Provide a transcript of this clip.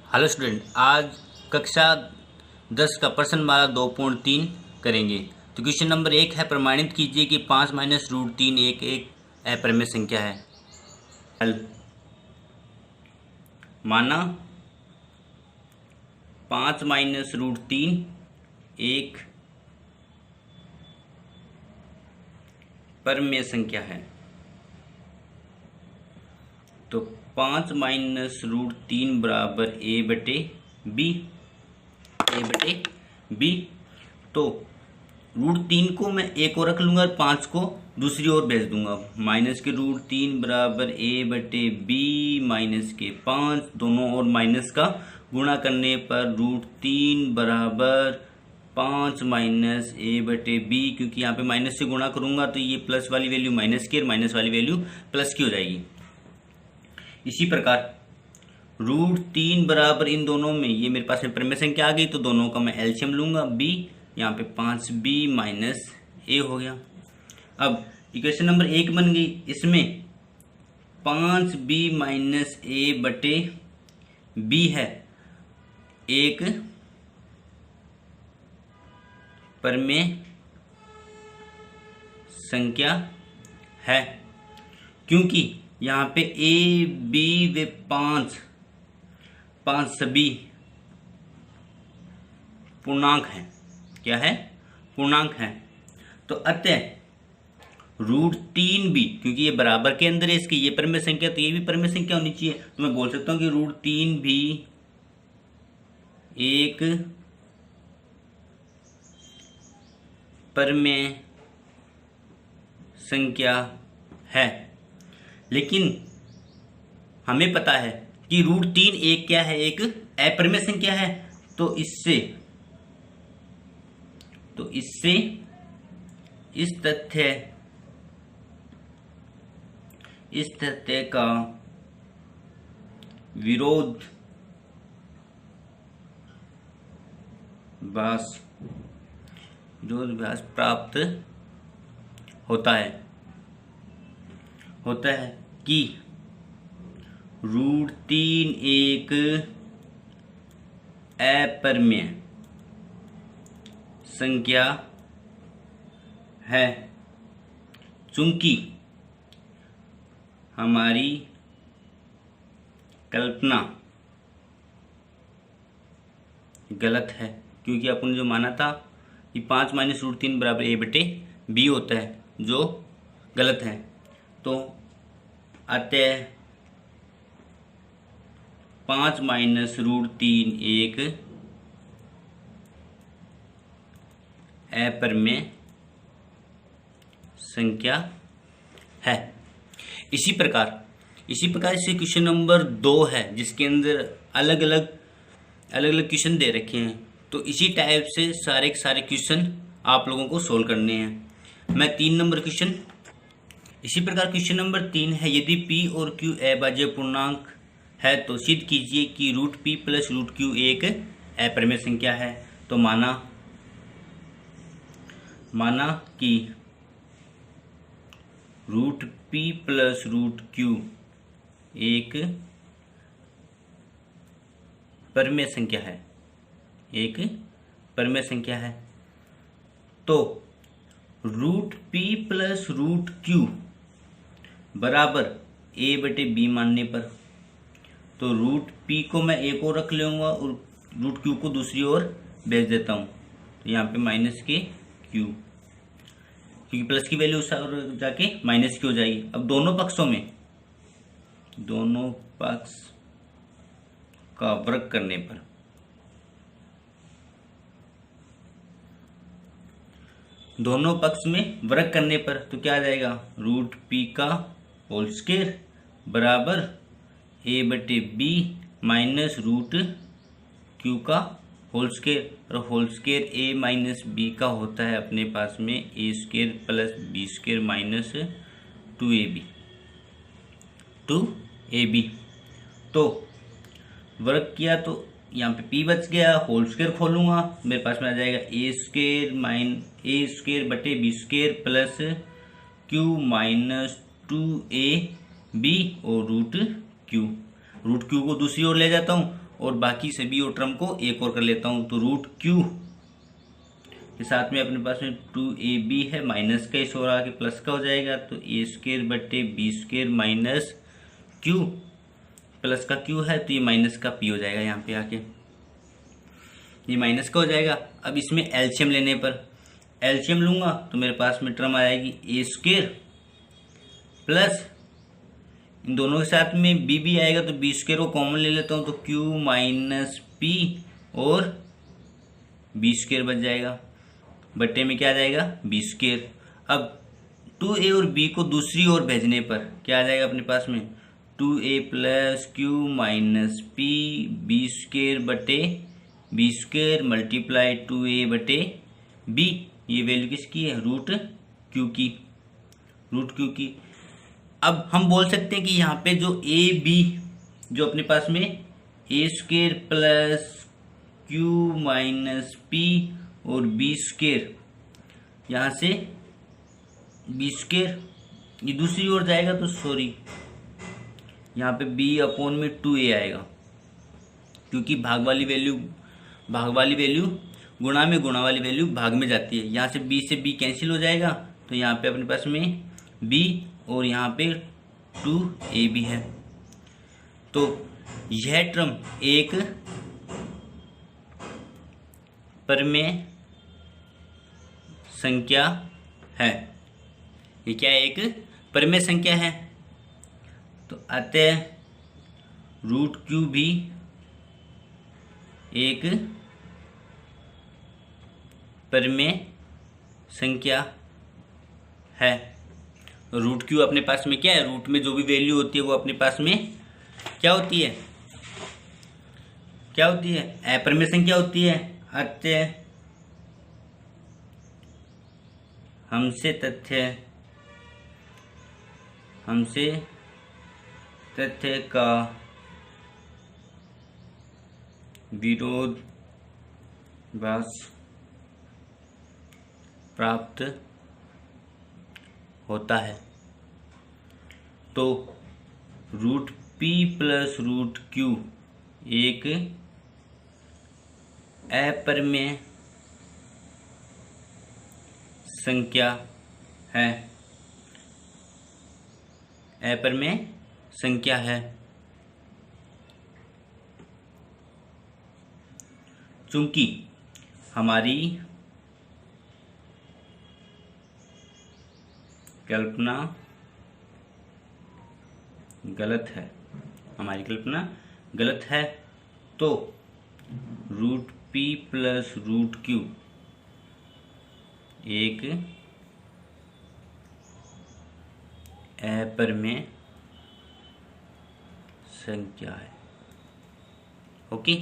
Hello student, आज कक्षा 10 का प्रश्न माला 2.3 करेंगे। तो क्वेश्चन नंबर 1 है, प्रमाणित कीजिए कि 5 माइनस रूट 3 एक अपरिमेय संख्या है। हल माना 5 माइनस रूट 3 एक परिमेय संख्या है। तो 5 माइनस रूट 3 बराबर ए बटे बी। तो रूट 3 को मैं एक और रख लूँगा और 5 को दूसरी ओर भेज दूंगा। माइनस के रूट 3 बराबर ए बटे बी माइनस के 5, दोनों ओर माइनस का गुणा करने पर रूट 3 बराबर 5 माइनस ए बटे बी, क्योंकि यहाँ पे माइनस से गुणा करूँगा तो ये प्लस वाली वैल्यू माइनस की और माइनस वाली वैल्यू प्लस की हो जाएगी। इसी प्रकार रूट 3 बराबर इन दोनों में, ये मेरे पास में परिमेय संख्या आ गई तो दोनों का मैं एलसीएम लूंगा बी, यहाँ पे 5b माइनस ए हो गया। अब इक्वेशन नंबर 1 बन गई। इसमें 5b माइनस ए बटे बी है, एक परिमेय संख्या है, क्योंकि यहाँ पे ए बी व 5 सभी पूर्णांक हैं। क्या है? पूर्णांक हैं। तो अतः रूट 3 भी, क्योंकि ये बराबर के अंदर है इसकी, ये परिमेय संख्या, तो ये भी परिमेय संख्या होनी चाहिए। तो मैं बोल सकता हूं कि रूट 3 भी एक परिमेय संख्या है। लेकिन हमें पता है कि रूट 3 एक क्या है? एक अपरिमेय संख्या है। तो इससे इस तथ्य का विरोधाभास प्राप्त होता है कि रूट 3 एक अपरिमेय संख्या है, चूंकि हमारी कल्पना गलत है। क्योंकि अपन जो माना था कि 5 माइनस रूट 3 बराबर ए बटे बी होता है, जो गलत है। तो अतः 5 माइनस रूट 3 एक अपरिमेय संख्या है। इसी प्रकार से क्वेश्चन नंबर 2 है, जिसके अंदर अलग अलग क्वेश्चन दे रखे हैं। तो इसी टाइप से सारे क्वेश्चन आप लोगों को सोल्व करने हैं। मैं 3 नंबर क्वेश्चन, इसी प्रकार क्वेश्चन नंबर 3 है, यदि p और q अभाज्य पूर्णांक है तो सिद्ध कीजिए कि root p plus root q एक अपरिमेय संख्या है। तो माना कि root p plus root q एक परिमेय संख्या है। तो root p plus root q बराबर a बटे b मानने पर, तो रूट p को मैं एक और रख लूँगा और रूट q को दूसरी ओर भेज देता हूँ। तो यहाँ पे माइनस के q, क्योंकि प्लस की वैल्यू जाके माइनस की हो जाएगी। अब दोनों पक्षों में, दोनों पक्ष का वर्ग करने पर, तो क्या आ जाएगा? रूट p का होल स्क्वायर बराबर a बटे b माइनस रूट q का होल स्क्वायर। और whole square a minus b का होता है अपने पास में a square plus b square minus 2ab। तो वर्ग किया तो यहाँ पे p बच गया, होल स्क्वायर खोलूंगा, मेरे पास में आ जाएगा a स्क्वायर बटे b square plus q minus 2ab और रूट q को दूसरी ओर ले जाता हूँ और बाकी सभी और टर्म को एक और कर लेता हूँ। तो रूट क्यू के साथ में अपने पास में 2ab है, माइनस का इस और आके प्लस का हो जाएगा, तो ए स्क्र बटे b square minus q, plus का क्यू है तो ये माइनस का पी हो जाएगा, यहाँ पे आके ये माइनस का हो जाएगा। अब इसमें एलसीएम लेने पर एलसीएम लूँगा तो मेरे पास में टर्म आएगी ए स्क्र प्लस इन दोनों के साथ में बी भी आएगा, तो बी स्क्र को कॉमन ले लेता हूँ, तो क्यू माइनस पी और बी स्क्र बच जाएगा, बट्टे में क्या आ जाएगा बी स्क्र। अब 2a और b को दूसरी ओर भेजने पर क्या आ जाएगा अपने पास में 2a plus q minus p b square बटे बी स्क्र मल्टीप्लाई 2a बटे b। ये वैल्यू किसकी है रूट क्यू की। अब हम बोल सकते हैं कि यहाँ पे जो ए बी जो अपने पास में a square plus q minus p और बी स्क्र, यहाँ से बी स्क्र ये दूसरी ओर जाएगा तो सॉरी यहाँ पे b अपॉन में 2a आएगा, क्योंकि भाग वाली वैल्यू गुणा वाली वैल्यू भाग में जाती है। यहाँ से b कैंसिल हो जाएगा, तो यहाँ पे अपने पास में b और यहाँ पे 2ab है। तो यह टर्म एक परिमेय संख्या है। ये क्या है एक परिमेय संख्या है। तो अतः रूट क्यू भी एक परिमेय संख्या है। रूट क्यू अपने पास में क्या है, रूट में जो भी वैल्यू होती है वो अपने पास में क्या होती है अपरिमेय संख्या होती है। अतः हमसे तथ्य का विरोधाभास प्राप्त होता है। तो root p plus root q एक अपरिमेय संख्या है, अपरिमेय संख्या है। चूंकि हमारी कल्पना गलत है, तो root p plus root q एक अपरिमेय संख्या है। ओके।